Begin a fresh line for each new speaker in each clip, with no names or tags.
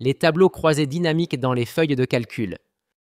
Les tableaux croisés dynamiques dans les feuilles de calcul.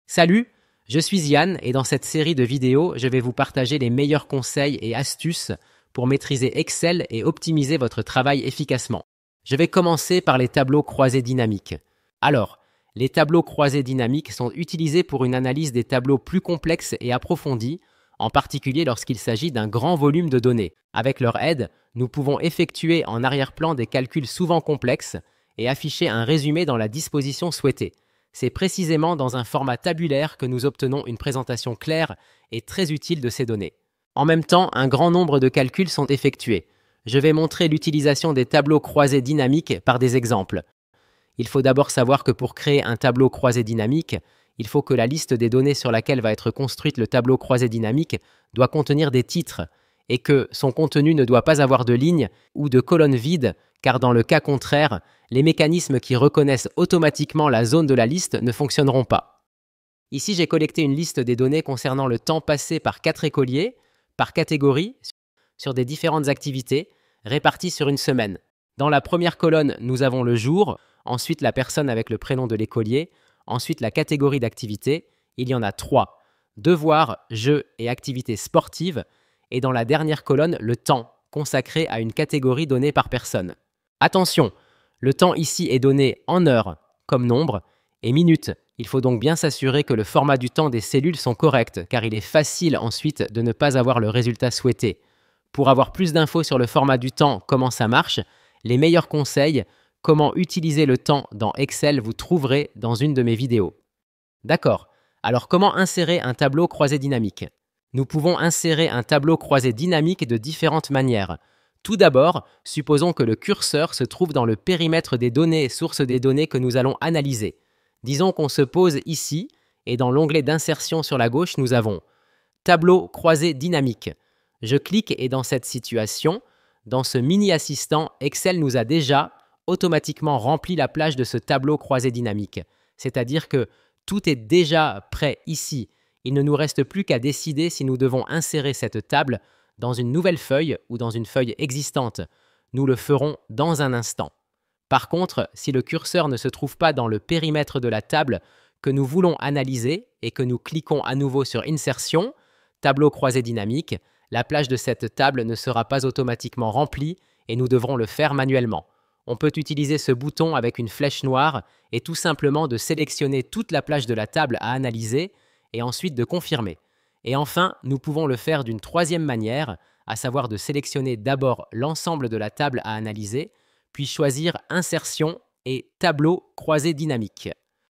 Salut, je suis Yann et dans cette série de vidéos, je vais vous partager les meilleurs conseils et astuces pour maîtriser Excel et optimiser votre travail efficacement. Je vais commencer par les tableaux croisés dynamiques. Alors, les tableaux croisés dynamiques sont utilisés pour une analyse des tableaux plus complexes et approfondis, en particulier lorsqu'il s'agit d'un grand volume de données. Avec leur aide, nous pouvons effectuer en arrière-plan des calculs souvent complexes et afficher un résumé dans la disposition souhaitée. C'est précisément dans un format tabulaire que nous obtenons une présentation claire et très utile de ces données. En même temps, un grand nombre de calculs sont effectués. Je vais montrer l'utilisation des tableaux croisés dynamiques par des exemples. Il faut d'abord savoir que pour créer un tableau croisé dynamique, il faut que la liste des données sur laquelle va être construite le tableau croisé dynamique doit contenir des titres et que son contenu ne doit pas avoir de lignes ou de colonnes vides, car dans le cas contraire, les mécanismes qui reconnaissent automatiquement la zone de la liste ne fonctionneront pas. Ici, j'ai collecté une liste des données concernant le temps passé par 4 écoliers, par catégorie, sur des différentes activités, réparties sur une semaine. Dans la première colonne, nous avons le jour, ensuite la personne avec le prénom de l'écolier, ensuite la catégorie d'activité, il y en a 3, devoirs, jeux et activités sportives, et dans la dernière colonne, le temps, consacré à une catégorie donnée par personne. Attention, le temps ici est donné en heures, comme nombre, et minutes. Il faut donc bien s'assurer que le format du temps des cellules sont corrects, car il est facile ensuite de ne pas avoir le résultat souhaité. Pour avoir plus d'infos sur le format du temps, comment ça marche, les meilleurs conseils, comment utiliser le temps dans Excel, vous trouverez dans une de mes vidéos. D'accord, alors comment insérer un tableau croisé dynamique ? Nous pouvons insérer un tableau croisé dynamique de différentes manières. Tout d'abord, supposons que le curseur se trouve dans le périmètre des données, source des données que nous allons analyser. Disons qu'on se pose ici, et dans l'onglet d'insertion sur la gauche, nous avons Tableau croisé dynamique. Je clique et dans cette situation, dans ce mini-assistant, Excel nous a déjà automatiquement rempli la plage de ce tableau croisé dynamique. C'est-à-dire que tout est déjà prêt ici. Il ne nous reste plus qu'à décider si nous devons insérer cette table dans une nouvelle feuille ou dans une feuille existante. Nous le ferons dans un instant. Par contre, si le curseur ne se trouve pas dans le périmètre de la table que nous voulons analyser et que nous cliquons à nouveau sur Insertion, Tableau croisé dynamique, la plage de cette table ne sera pas automatiquement remplie et nous devrons le faire manuellement. On peut utiliser ce bouton avec une flèche noire et tout simplement de sélectionner toute la plage de la table à analyser et ensuite de confirmer. Et enfin, nous pouvons le faire d'une troisième manière, à savoir de sélectionner d'abord l'ensemble de la table à analyser, puis choisir Insertion et Tableau croisé dynamique.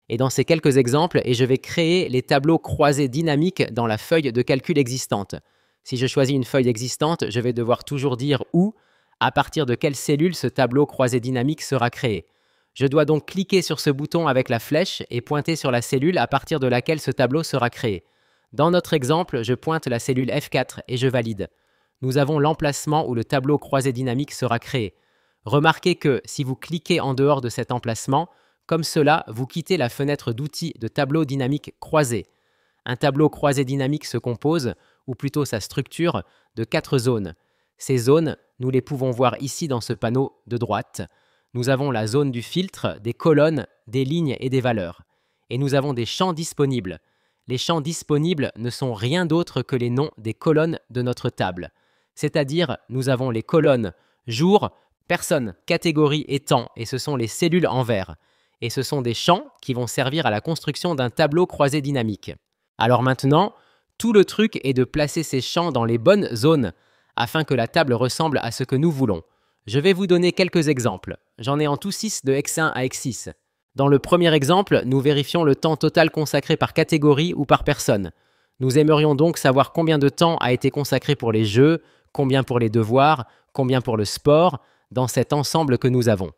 Et dans ces quelques exemples, je vais créer les tableaux croisés dynamiques dans la feuille de calcul existante. Si je choisis une feuille existante, je vais devoir toujours dire où, à partir de quelle cellule ce tableau croisé dynamique sera créé. Je dois donc cliquer sur ce bouton avec la flèche et pointer sur la cellule à partir de laquelle ce tableau sera créé. Dans notre exemple, je pointe la cellule F4 et je valide. Nous avons l'emplacement où le tableau croisé dynamique sera créé. Remarquez que si vous cliquez en dehors de cet emplacement, comme cela, vous quittez la fenêtre d'outils de tableau dynamique croisé. Un tableau croisé dynamique se compose, ou plutôt sa structure, de 4 zones. Ces zones, nous les pouvons voir ici dans ce panneau de droite. Nous avons la zone du filtre, des colonnes, des lignes et des valeurs. Et nous avons des champs disponibles. Les champs disponibles ne sont rien d'autre que les noms des colonnes de notre table. C'est-à-dire, nous avons les colonnes jour, personne, catégorie et temps, et ce sont les cellules en vert. Et ce sont des champs qui vont servir à la construction d'un tableau croisé dynamique. Alors maintenant, tout le truc est de placer ces champs dans les bonnes zones, afin que la table ressemble à ce que nous voulons. Je vais vous donner quelques exemples. J'en ai en tout 6 de X1 à X6. Dans le premier exemple, nous vérifions le temps total consacré par catégorie ou par personne. Nous aimerions donc savoir combien de temps a été consacré pour les jeux, combien pour les devoirs, combien pour le sport, dans cet ensemble que nous avons.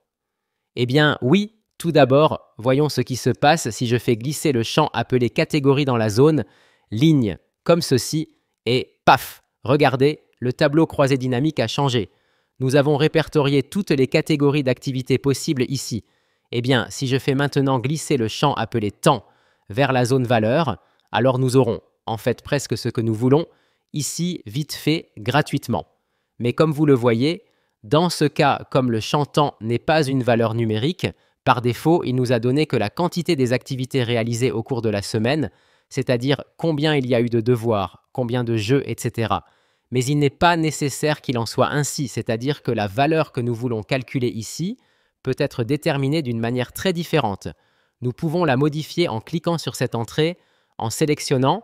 Eh bien oui, tout d'abord, voyons ce qui se passe si je fais glisser le champ appelé catégorie dans la zone, ligne, comme ceci, et paf, regardez, le tableau croisé dynamique a changé. Nous avons répertorié toutes les catégories d'activités possibles ici. Eh bien, si je fais maintenant glisser le champ appelé temps vers la zone valeur, alors nous aurons, en fait, presque ce que nous voulons, ici, vite fait, gratuitement. Mais comme vous le voyez, dans ce cas, comme le champ temps n'est pas une valeur numérique, Par défaut, il nous a donné que la quantité des activités réalisées au cours de la semaine, c'est-à-dire combien il y a eu de devoirs, combien de jeux, etc. Mais il n'est pas nécessaire qu'il en soit ainsi, c'est-à-dire que la valeur que nous voulons calculer ici peut être déterminée d'une manière très différente. Nous pouvons la modifier en cliquant sur cette entrée, en sélectionnant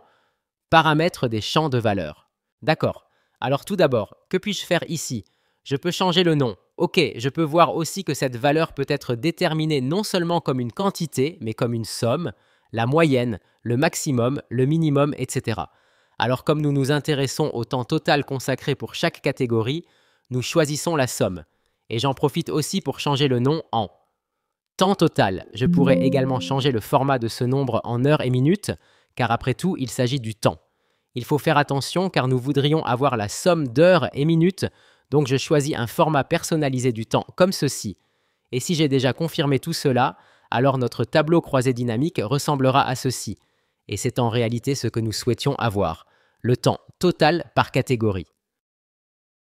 Paramètres des champs de valeur. D'accord. Alors tout d'abord, que puis-je faire ici? Je peux changer le nom. Ok, je peux voir aussi que cette valeur peut être déterminée non seulement comme une quantité, mais comme une somme, la moyenne, le maximum, le minimum, etc. Alors comme nous nous intéressons au temps total consacré pour chaque catégorie, nous choisissons la somme. Et j'en profite aussi pour changer le nom en temps total. Je pourrais également changer le format de ce nombre en heures et minutes, car après tout, il s'agit du temps. Il faut faire attention car nous voudrions avoir la somme d'heures et minutes, donc je choisis un format personnalisé du temps comme ceci. Et si j'ai déjà confirmé tout cela, alors notre tableau croisé dynamique ressemblera à ceci. Et c'est en réalité ce que nous souhaitions avoir, le temps total par catégorie.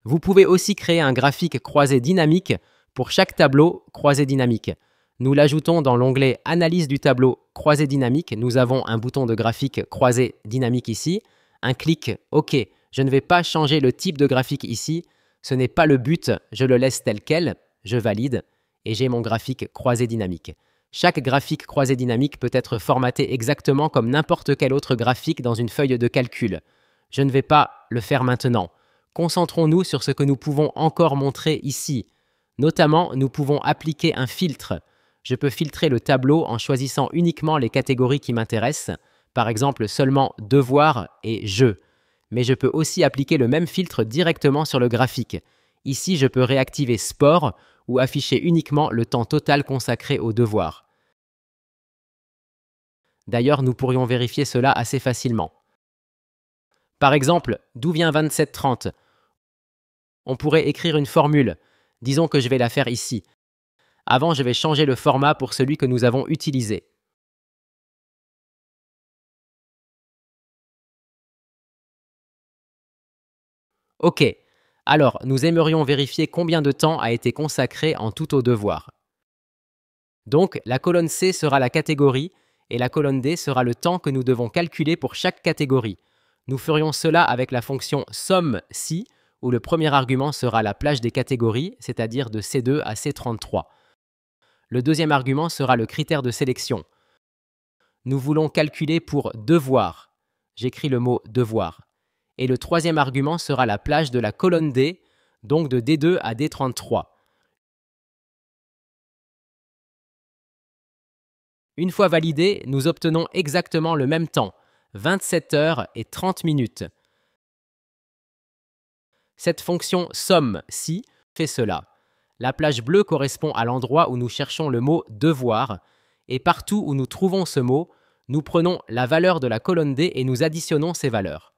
Vous pouvez aussi créer un graphique croisé dynamique pour chaque tableau croisé dynamique. Nous l'ajoutons dans l'onglet Analyse du tableau croisé dynamique. Nous avons un bouton de graphique croisé dynamique ici. Un clic OK. Je ne vais pas changer le type de graphique ici. Ce n'est pas le but. Je le laisse tel quel. Je valide et j'ai mon graphique croisé dynamique. Chaque graphique croisé dynamique peut être formaté exactement comme n'importe quel autre graphique dans une feuille de calcul. Je ne vais pas le faire maintenant. Concentrons-nous sur ce que nous pouvons encore montrer ici. Notamment, nous pouvons appliquer un filtre. Je peux filtrer le tableau en choisissant uniquement les catégories qui m'intéressent, par exemple seulement devoirs et jeux. Mais je peux aussi appliquer le même filtre directement sur le graphique. Ici, je peux réactiver sport ou afficher uniquement le temps total consacré aux devoirs. D'ailleurs, nous pourrions vérifier cela assez facilement. Par exemple, d'où vient 27,30 ? On pourrait écrire une formule. Disons que je vais la faire ici. Avant, je vais changer le format pour celui que nous avons utilisé. Ok. Alors, nous aimerions vérifier combien de temps a été consacré en tout au devoir. Donc, la colonne C sera la catégorie et la colonne D sera le temps que nous devons calculer pour chaque catégorie. Nous ferions cela avec la fonction SOMME-CI, où le premier argument sera la plage des catégories, c'est-à-dire de C2 à C33. Le deuxième argument sera le critère de sélection. Nous voulons calculer pour devoir. J'écris le mot devoir. Et le troisième argument sera la plage de la colonne D, donc de D2 à D33. Une fois validé, nous obtenons exactement le même temps, 27 heures et 30 minutes. Cette fonction SOMME-CI fait cela. La plage bleue correspond à l'endroit où nous cherchons le mot devoir, et partout où nous trouvons ce mot, nous prenons la valeur de la colonne D et nous additionnons ces valeurs.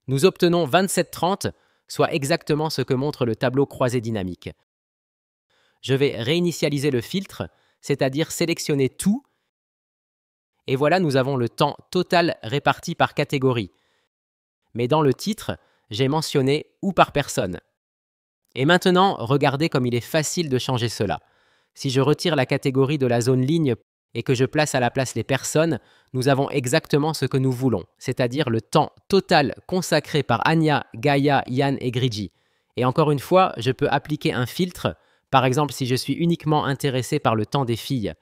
Nous obtenons 27,30, soit exactement ce que montre le tableau croisé dynamique. Je vais réinitialiser le filtre, c'est-à-dire sélectionner tout, et voilà, nous avons le temps total réparti par catégorie. Mais dans le titre, j'ai mentionné ou par personne. Et maintenant, regardez comme il est facile de changer cela. Si je retire la catégorie de la zone ligne et que je place à la place les personnes, nous avons exactement ce que nous voulons, c'est-à-dire le temps total consacré par Anya, Gaïa, Yann et Grigi. Et encore une fois, je peux appliquer un filtre, par exemple si je suis uniquement intéressé par le temps des filles.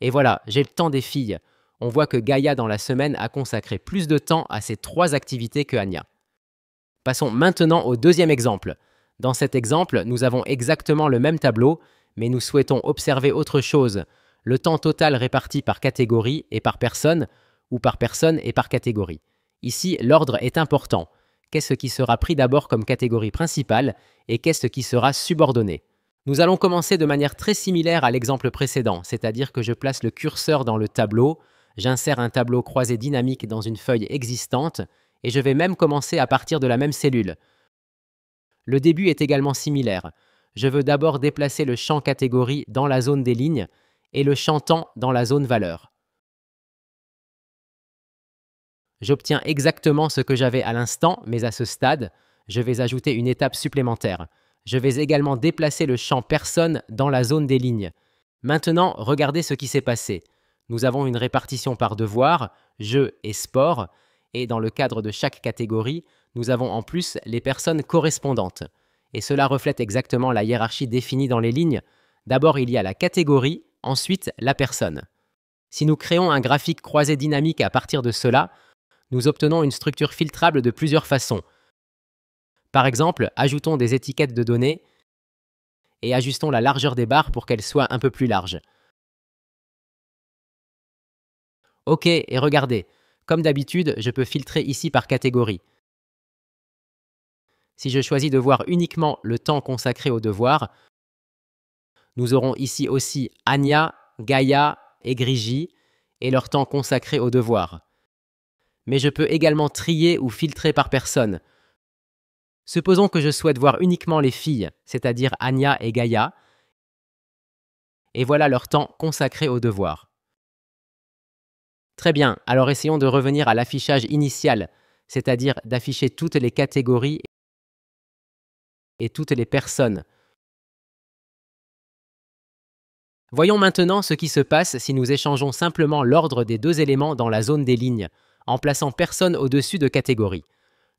Et voilà, j'ai le temps des filles. On voit que Gaïa dans la semaine a consacré plus de temps à ces 3 activités que Anya. Passons maintenant au deuxième exemple. Dans cet exemple, nous avons exactement le même tableau, mais nous souhaitons observer autre chose, le temps total réparti par catégorie et par personne, ou par personne et par catégorie. Ici, l'ordre est important. Qu'est-ce qui sera pris d'abord comme catégorie principale et qu'est-ce qui sera subordonné? Nous allons commencer de manière très similaire à l'exemple précédent, c'est-à-dire que je place le curseur dans le tableau, j'insère un tableau croisé dynamique dans une feuille existante, et je vais même commencer à partir de la même cellule. Le début est également similaire. Je veux d'abord déplacer le champ catégorie dans la zone des lignes et le champ temps dans la zone valeur. J'obtiens exactement ce que j'avais à l'instant, mais à ce stade, je vais ajouter une étape supplémentaire. Je vais également déplacer le champ personne dans la zone des lignes. Maintenant, regardez ce qui s'est passé. Nous avons une répartition par devoir, jeu et sport, et dans le cadre de chaque catégorie, nous avons en plus les personnes correspondantes. Et cela reflète exactement la hiérarchie définie dans les lignes. D'abord, il y a la catégorie, ensuite la personne. Si nous créons un graphique croisé dynamique à partir de cela, nous obtenons une structure filtrable de plusieurs façons. Par exemple, ajoutons des étiquettes de données et ajustons la largeur des barres pour qu'elles soient un peu plus larges. Ok, et regardez, comme d'habitude, je peux filtrer ici par catégorie. Si je choisis de voir uniquement le temps consacré aux devoirs, nous aurons ici aussi Anya, Gaïa et Grigi et leur temps consacré aux devoirs. Mais je peux également trier ou filtrer par personne. Supposons que je souhaite voir uniquement les filles, c'est-à-dire Anya et Gaïa, et voilà leur temps consacré aux devoirs. Très bien, alors essayons de revenir à l'affichage initial, c'est-à-dire d'afficher toutes les catégories et toutes les personnes. Voyons maintenant ce qui se passe si nous échangeons simplement l'ordre des deux éléments dans la zone des lignes, en plaçant personne au-dessus de catégorie.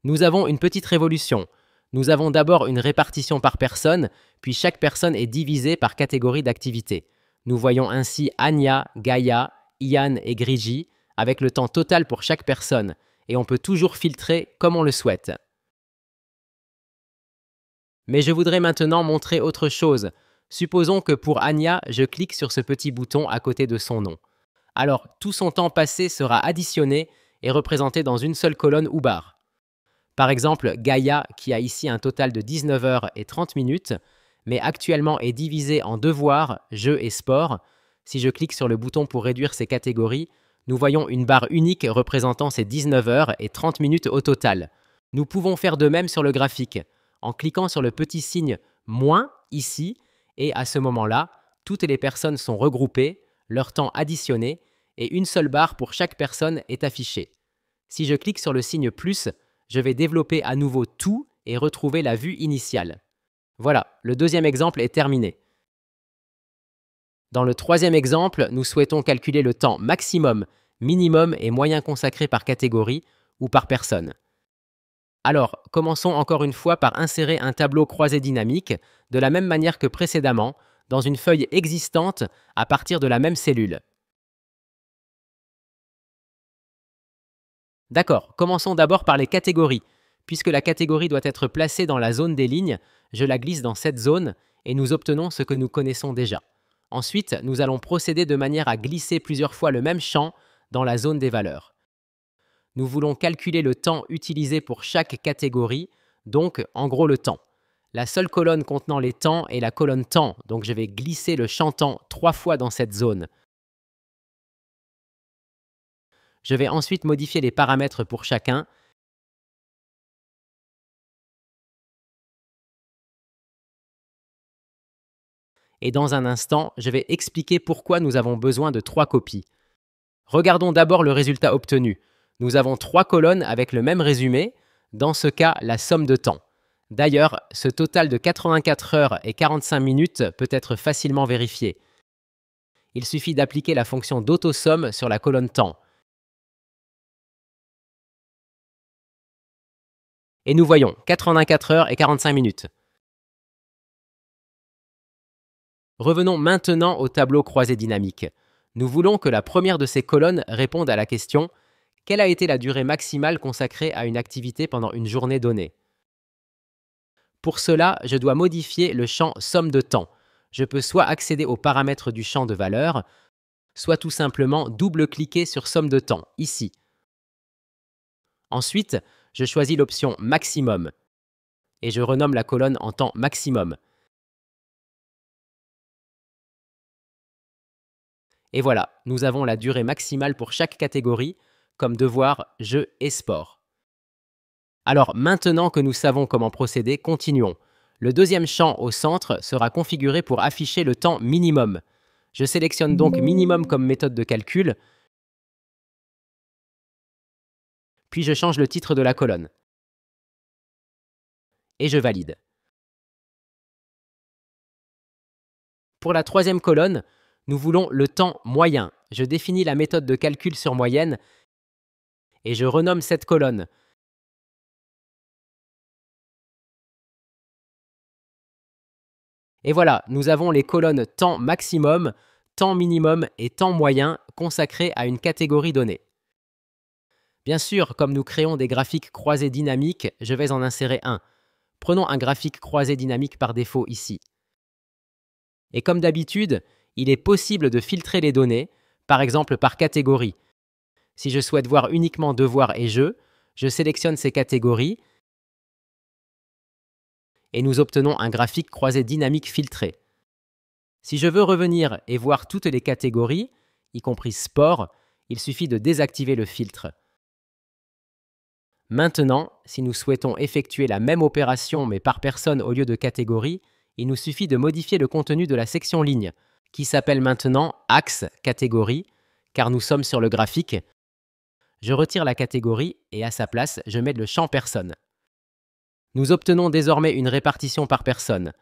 Nous avons une petite révolution. Nous avons d'abord une répartition par personne, puis chaque personne est divisée par catégorie d'activité. Nous voyons ainsi Anya, Gaïa, Ian et Grigi, avec le temps total pour chaque personne, et on peut toujours filtrer comme on le souhaite. Mais je voudrais maintenant montrer autre chose. Supposons que pour Anya, je clique sur ce petit bouton à côté de son nom. Alors, tout son temps passé sera additionné et représenté dans une seule colonne ou barre. Par exemple, Gaïa, qui a ici un total de 19 heures et 30 minutes, mais actuellement est divisée en devoirs, jeux et sport. Si je clique sur le bouton pour réduire ces catégories, nous voyons une barre unique représentant ces 19 heures et 30 minutes au total. Nous pouvons faire de même sur le graphique, en cliquant sur le petit signe « moins » ici, et à ce moment-là, toutes les personnes sont regroupées, leur temps additionné, et une seule barre pour chaque personne est affichée. Si je clique sur le signe « plus », je vais développer à nouveau tout et retrouver la vue initiale. Voilà, le deuxième exemple est terminé. Dans le troisième exemple, nous souhaitons calculer le temps maximum, minimum et moyen consacré par catégorie ou par personne. Alors, commençons encore une fois par insérer un tableau croisé dynamique, de la même manière que précédemment, dans une feuille existante à partir de la même cellule. D'accord, commençons d'abord par les catégories. Puisque la catégorie doit être placée dans la zone des lignes, je la glisse dans cette zone et nous obtenons ce que nous connaissons déjà. Ensuite, nous allons procéder de manière à glisser plusieurs fois le même champ dans la zone des valeurs. Nous voulons calculer le temps utilisé pour chaque catégorie, donc en gros le temps. La seule colonne contenant les temps est la colonne temps, donc je vais glisser le champ temps 3 fois dans cette zone. Je vais ensuite modifier les paramètres pour chacun. Et dans un instant, je vais expliquer pourquoi nous avons besoin de 3 copies. Regardons d'abord le résultat obtenu. Nous avons 3 colonnes avec le même résumé, dans ce cas la somme de temps. D'ailleurs, ce total de 84 heures et 45 minutes peut être facilement vérifié. Il suffit d'appliquer la fonction d'autosomme sur la colonne temps. Et nous voyons 84 heures et 45 minutes. Revenons maintenant au tableau croisé dynamique. Nous voulons que la première de ces colonnes réponde à la question « Quelle a été la durée maximale consacrée à une activité pendant une journée donnée ?» Pour cela, je dois modifier le champ « Somme de temps ». Je peux soit accéder aux paramètres du champ de valeur, soit tout simplement double-cliquer sur « Somme de temps » ici. Ensuite, je choisis l'option « Maximum » et je renomme la colonne en temps maximum. Et voilà, nous avons la durée maximale pour chaque catégorie, comme devoir, jeu et sport. Alors maintenant que nous savons comment procéder, continuons. Le deuxième champ au centre sera configuré pour afficher le temps minimum. Je sélectionne donc minimum comme méthode de calcul, puis je change le titre de la colonne. Et je valide. Pour la troisième colonne, nous voulons le temps moyen. Je définis la méthode de calcul sur moyenne et je renomme cette colonne. Et voilà, nous avons les colonnes temps maximum, temps minimum et temps moyen consacrées à une catégorie donnée. Bien sûr, comme nous créons des graphiques croisés dynamiques, je vais en insérer un. Prenons un graphique croisé dynamique par défaut ici. Et comme d'habitude, il est possible de filtrer les données, par exemple par catégorie. Si je souhaite voir uniquement devoirs et jeux, je sélectionne ces catégories et nous obtenons un graphique croisé dynamique filtré. Si je veux revenir et voir toutes les catégories, y compris sport, il suffit de désactiver le filtre. Maintenant, si nous souhaitons effectuer la même opération mais par personne au lieu de catégorie, il nous suffit de modifier le contenu de la section ligne, qui s'appelle maintenant axe catégorie, car nous sommes sur le graphique. Je retire la catégorie et à sa place, je mets le champ personne. Nous obtenons désormais une répartition par personne.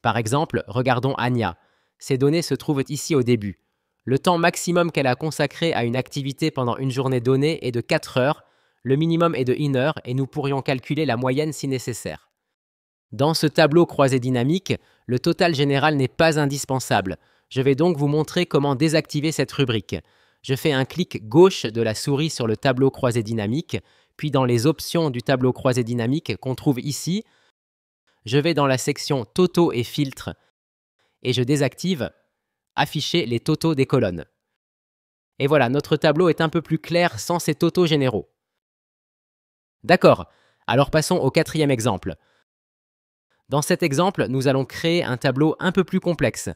Par exemple, regardons Anya. Ces données se trouvent ici au début. Le temps maximum qu'elle a consacré à une activité pendant une journée donnée est de 4 heures, le minimum est de 1 heure et nous pourrions calculer la moyenne si nécessaire. Dans ce tableau croisé dynamique, le total général n'est pas indispensable. Je vais donc vous montrer comment désactiver cette rubrique. Je fais un clic gauche de la souris sur le tableau croisé dynamique, puis dans les options du tableau croisé dynamique qu'on trouve ici, je vais dans la section Totaux et filtres et je désactive Afficher les totaux des colonnes. Et voilà, notre tableau est un peu plus clair sans ces totaux généraux. D'accord, alors passons au quatrième exemple. Dans cet exemple, nous allons créer un tableau un peu plus complexe.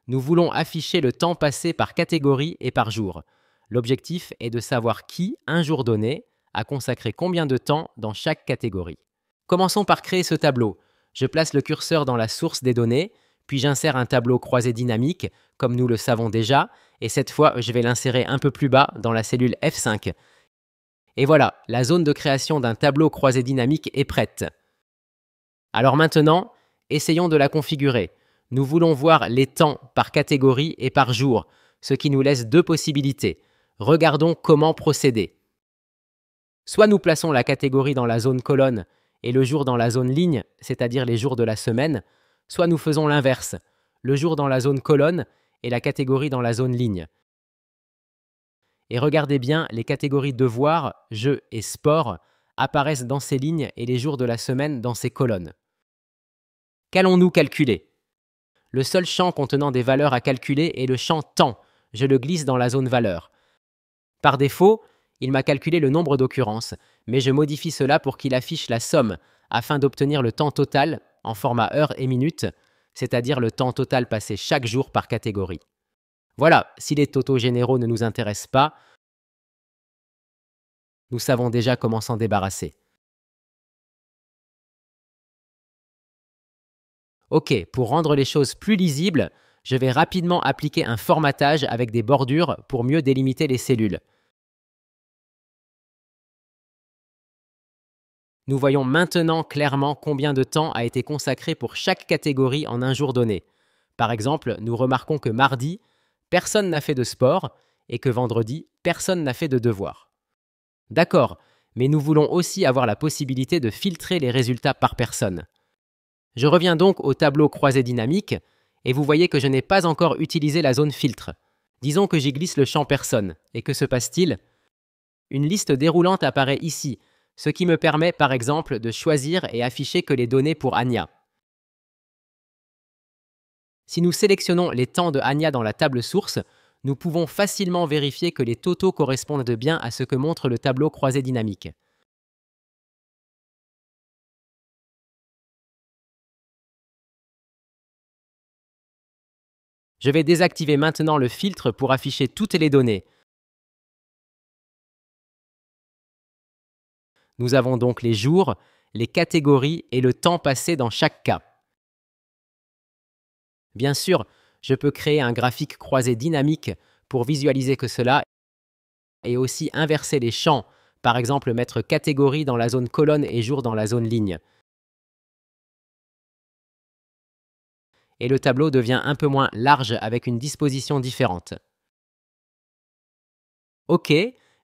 Nous voulons afficher le temps passé par catégorie et par jour. L'objectif est de savoir qui, un jour donné, a consacré combien de temps dans chaque catégorie. Commençons par créer ce tableau. Je place le curseur dans la source des données, puis j'insère un tableau croisé dynamique, comme nous le savons déjà, et cette fois, je vais l'insérer un peu plus bas dans la cellule F5. Et voilà, la zone de création d'un tableau croisé dynamique est prête. Alors maintenant, essayons de la configurer. Nous voulons voir les temps par catégorie et par jour, ce qui nous laisse deux possibilités. Regardons comment procéder. Soit nous plaçons la catégorie dans la zone colonne et le jour dans la zone ligne, c'est-à-dire les jours de la semaine, soit nous faisons l'inverse, le jour dans la zone colonne et la catégorie dans la zone ligne. Et regardez bien, les catégories devoirs, jeux et sport apparaissent dans ces lignes et les jours de la semaine dans ces colonnes. Qu'allons-nous calculer? Le seul champ contenant des valeurs à calculer est le champ temps. Je le glisse dans la zone valeur. Par défaut, il m'a calculé le nombre d'occurrences, mais je modifie cela pour qu'il affiche la somme afin d'obtenir le temps total en format heure et minute, c'est-à-dire le temps total passé chaque jour par catégorie. Voilà, si les totaux généraux ne nous intéressent pas, nous savons déjà comment s'en débarrasser. Ok, pour rendre les choses plus lisibles, je vais rapidement appliquer un formatage avec des bordures pour mieux délimiter les cellules. Nous voyons maintenant clairement combien de temps a été consacré pour chaque catégorie en un jour donné. Par exemple, nous remarquons que mardi, personne n'a fait de sport et que vendredi, personne n'a fait de devoir. D'accord, mais nous voulons aussi avoir la possibilité de filtrer les résultats par personne. Je reviens donc au tableau croisé dynamique et vous voyez que je n'ai pas encore utilisé la zone filtre. Disons que j'y glisse le champ personne. Et que se passe-t-il? Une liste déroulante apparaît ici, ce qui me permet par exemple de choisir et afficher que les données pour Anya. Si nous sélectionnons les temps de Anya dans la table source, nous pouvons facilement vérifier que les totaux correspondent bien à ce que montre le tableau croisé dynamique. Je vais désactiver maintenant le filtre pour afficher toutes les données. Nous avons donc les jours, les catégories et le temps passé dans chaque cas. Bien sûr, je peux créer un graphique croisé dynamique pour visualiser que cela et aussi inverser les champs, par exemple mettre catégorie dans la zone colonne et jour dans la zone ligne. et le tableau devient un peu moins large avec une disposition différente. Ok,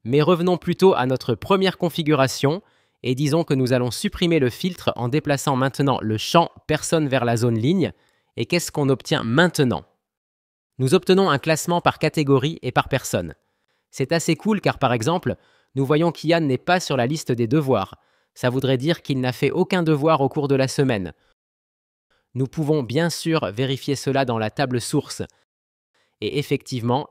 mais revenons plutôt à notre première configuration et disons que nous allons supprimer le filtre en déplaçant maintenant le champ personne vers la zone ligne. Et qu'est-ce qu'on obtient maintenant? Nous obtenons un classement par catégorie et par personne. C'est assez cool car par exemple, nous voyons qu'Ian n'est pas sur la liste des devoirs. Ça voudrait dire qu'il n'a fait aucun devoir au cours de la semaine. Nous pouvons bien sûr vérifier cela dans la table source. Et effectivement,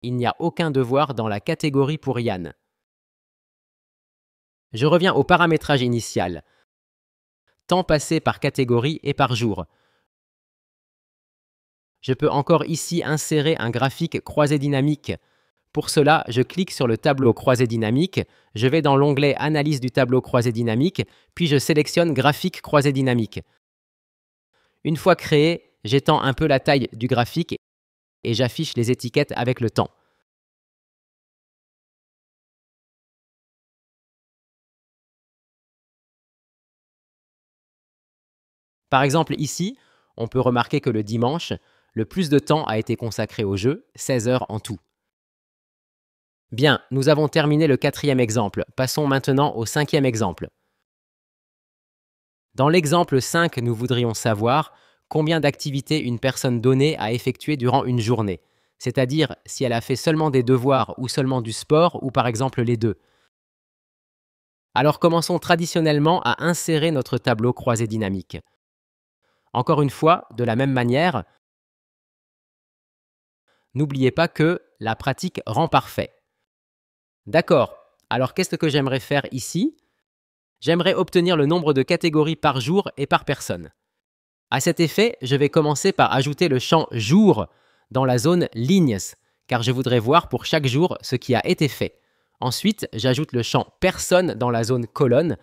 il n'y a aucun devoir dans la catégorie pour Ian. Je reviens au paramétrage initial. Temps passé par catégorie et par jour. Je peux encore ici insérer un graphique croisé dynamique. Pour cela, je clique sur le tableau croisé dynamique, je vais dans l'onglet Analyse du tableau croisé dynamique, puis je sélectionne Graphique croisé dynamique. Une fois créé, j'étends un peu la taille du graphique et j'affiche les étiquettes avec le temps. Par exemple ici, on peut remarquer que le dimanche, le plus de temps a été consacré au jeu, 16 heures en tout. Bien, nous avons terminé le 4e exemple. Passons maintenant au 5e exemple. Dans l'exemple 5, nous voudrions savoir combien d'activités une personne donnée a effectué durant une journée, c'est-à-dire si elle a fait seulement des devoirs ou seulement du sport ou par exemple les deux. Alors commençons traditionnellement à insérer notre tableau croisé dynamique. Encore une fois, de la même manière, n'oubliez pas que la pratique rend parfait. D'accord, alors qu'est-ce que j'aimerais faire ici? J'aimerais obtenir le nombre de catégories par jour et par personne. À cet effet, je vais commencer par ajouter le champ « jour » dans la zone « lignes », car je voudrais voir pour chaque jour ce qui a été fait. Ensuite, j'ajoute le champ « personne » dans la zone « colonne »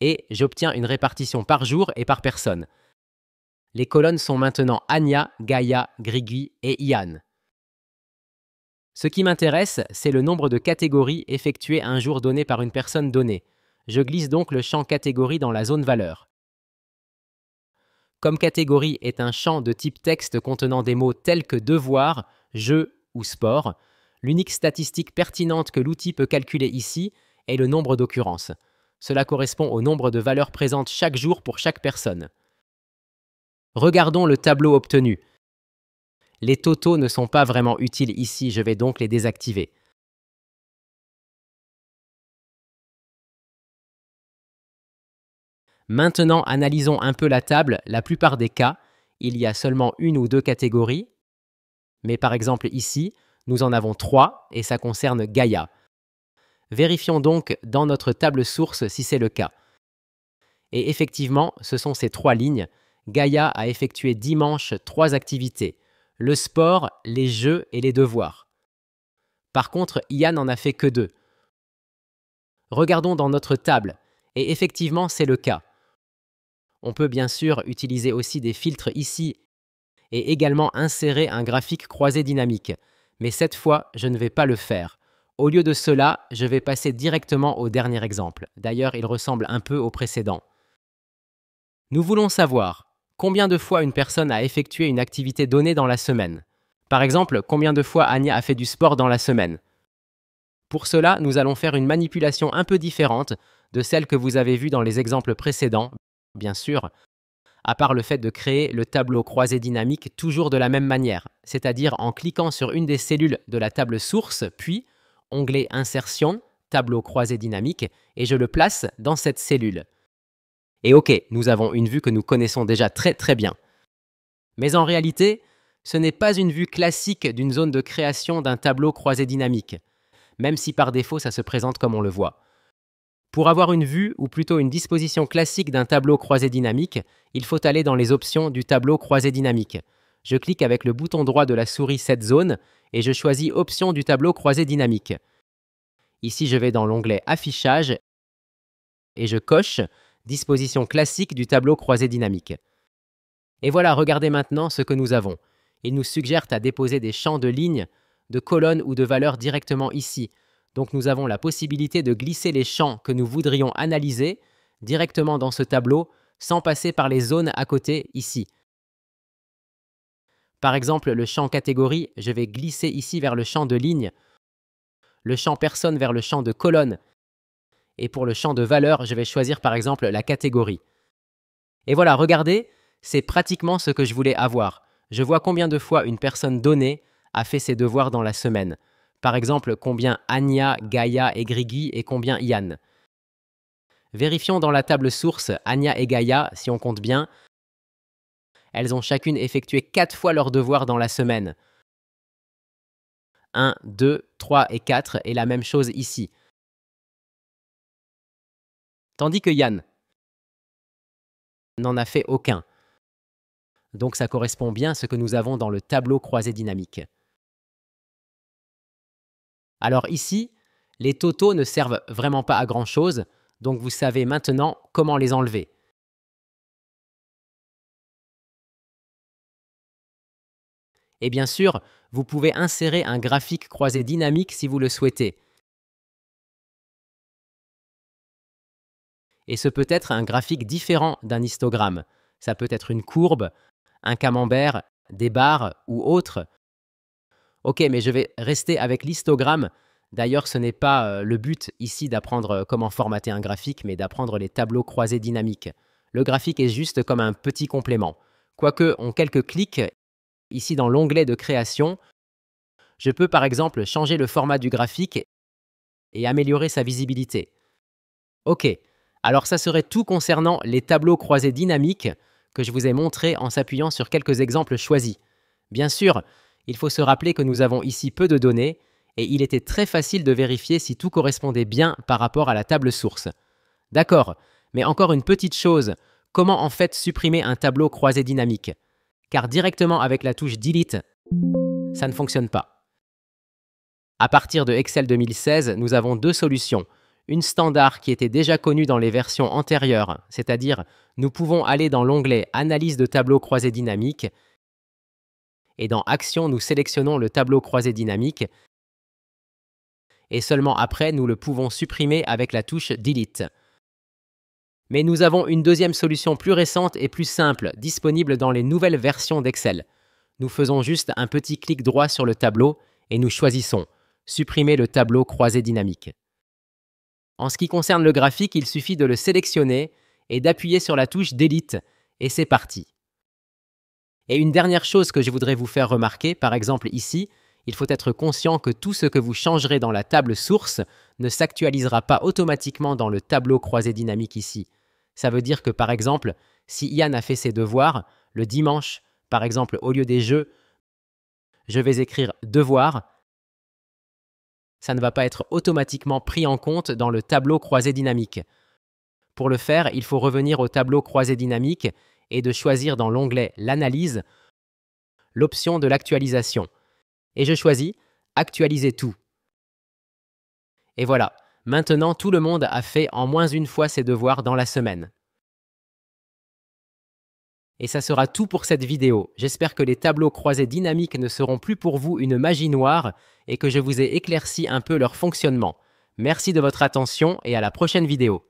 et j'obtiens une répartition par jour et par personne. Les colonnes sont maintenant Anya, Gaïa, Grigui et Ian. Ce qui m'intéresse, c'est le nombre de catégories effectuées un jour donné par une personne donnée. Je glisse donc le champ catégorie dans la zone valeur. Comme catégorie est un champ de type texte contenant des mots tels que devoir, jeu ou sport, l'unique statistique pertinente que l'outil peut calculer ici est le nombre d'occurrences. Cela correspond au nombre de valeurs présentes chaque jour pour chaque personne. Regardons le tableau obtenu. Les totaux ne sont pas vraiment utiles ici, je vais donc les désactiver. Maintenant, analysons un peu la table. La plupart des cas, il y a seulement une ou deux catégories. Mais par exemple ici, nous en avons 3 et ça concerne Gaïa. Vérifions donc dans notre table source si c'est le cas. Et effectivement, ce sont ces 3 lignes. Gaïa a effectué dimanche 3 activités. Le sport, les jeux et les devoirs. Par contre, Ian n'en a fait que 2. Regardons dans notre table. Et effectivement, c'est le cas. On peut bien sûr utiliser aussi des filtres ici et également insérer un graphique croisé dynamique. Mais cette fois, je ne vais pas le faire. Au lieu de cela, je vais passer directement au dernier exemple. D'ailleurs, il ressemble un peu au précédent. Nous voulons savoir combien de fois une personne a effectué une activité donnée dans la semaine. Par exemple, combien de fois Anya a fait du sport dans la semaine. Pour cela, nous allons faire une manipulation un peu différente de celle que vous avez vue dans les exemples précédents, bien sûr, à part le fait de créer le tableau croisé dynamique toujours de la même manière, c'est-à-dire en cliquant sur une des cellules de la table source, puis onglet Insertion, tableau croisé dynamique, et je le place dans cette cellule. Et ok, nous avons une vue que nous connaissons déjà très bien. Mais en réalité, ce n'est pas une vue classique d'une zone de création d'un tableau croisé dynamique, même si par défaut ça se présente comme on le voit. Pour avoir une vue, ou plutôt une disposition classique d'un tableau croisé dynamique, il faut aller dans les options du tableau croisé dynamique. Je clique avec le bouton droit de la souris cette zone et je choisis Options du tableau croisé dynamique. Ici, je vais dans l'onglet Affichage et je coche Disposition classique du tableau croisé dynamique. Et voilà, regardez maintenant ce que nous avons. Il nous suggère à déposer des champs de lignes, de colonnes ou de valeurs directement ici. Donc nous avons la possibilité de glisser les champs que nous voudrions analyser directement dans ce tableau sans passer par les zones à côté ici. Par exemple, le champ catégorie, je vais glisser ici vers le champ de ligne, le champ personne vers le champ de colonne, et pour le champ de valeur, je vais choisir par exemple la catégorie. Et voilà, regardez, c'est pratiquement ce que je voulais avoir. Je vois combien de fois une personne donnée a fait ses devoirs dans la semaine. Par exemple, combien Anya, Gaïa et Grigui et combien Yann. Vérifions dans la table source, Anya et Gaïa, si on compte bien, elles ont chacune effectué 4 fois leurs devoirs dans la semaine. 1, 2, 3 et 4, et la même chose ici. Tandis que Yann n'en a fait aucun. Donc ça correspond bien à ce que nous avons dans le tableau croisé dynamique. Alors ici, les totaux ne servent vraiment pas à grand-chose, donc vous savez maintenant comment les enlever. Et bien sûr, vous pouvez insérer un graphique croisé dynamique si vous le souhaitez. Et ce peut être un graphique différent d'un histogramme. Ça peut être une courbe, un camembert, des barres ou autre. Ok, mais je vais rester avec l'histogramme. D'ailleurs, ce n'est pas le but ici d'apprendre comment formater un graphique, mais d'apprendre les tableaux croisés dynamiques. Le graphique est juste comme un petit complément. Quoique, en quelques clics, ici dans l'onglet de création, je peux par exemple changer le format du graphique et améliorer sa visibilité. Ok, alors ça serait tout concernant les tableaux croisés dynamiques que je vous ai montrés en s'appuyant sur quelques exemples choisis. Bien sûr, il faut se rappeler que nous avons ici peu de données et il était très facile de vérifier si tout correspondait bien par rapport à la table source. D'accord, mais encore une petite chose, comment en fait supprimer un tableau croisé dynamique? Car directement avec la touche Delete, ça ne fonctionne pas. À partir de Excel 2016, nous avons deux solutions. Une standard qui était déjà connue dans les versions antérieures, c'est-à-dire nous pouvons aller dans l'onglet Analyse de tableau croisé dynamique et dans Action, nous sélectionnons le tableau croisé dynamique et seulement après, nous le pouvons supprimer avec la touche Delete. Mais nous avons une deuxième solution plus récente et plus simple, disponible dans les nouvelles versions d'Excel. Nous faisons juste un petit clic droit sur le tableau et nous choisissons « Supprimer le tableau croisé dynamique ». En ce qui concerne le graphique, il suffit de le sélectionner et d'appuyer sur la touche Delete et c'est parti. Et une dernière chose que je voudrais vous faire remarquer, par exemple ici, il faut être conscient que tout ce que vous changerez dans la table source ne s'actualisera pas automatiquement dans le tableau croisé dynamique ici. Ça veut dire que par exemple, si Yann a fait ses devoirs, le dimanche, par exemple au lieu des jeux, je vais écrire « devoir », ça ne va pas être automatiquement pris en compte dans le tableau croisé dynamique. Pour le faire, il faut revenir au tableau croisé dynamique et de choisir dans l'onglet « L'analyse » l'option de l'actualisation. Et je choisis « Actualiser tout ». Et voilà, maintenant tout le monde a fait en moins une fois ses devoirs dans la semaine. Et ça sera tout pour cette vidéo. J'espère que les tableaux croisés dynamiques ne seront plus pour vous une magie noire et que je vous ai éclairci un peu leur fonctionnement. Merci de votre attention et à la prochaine vidéo.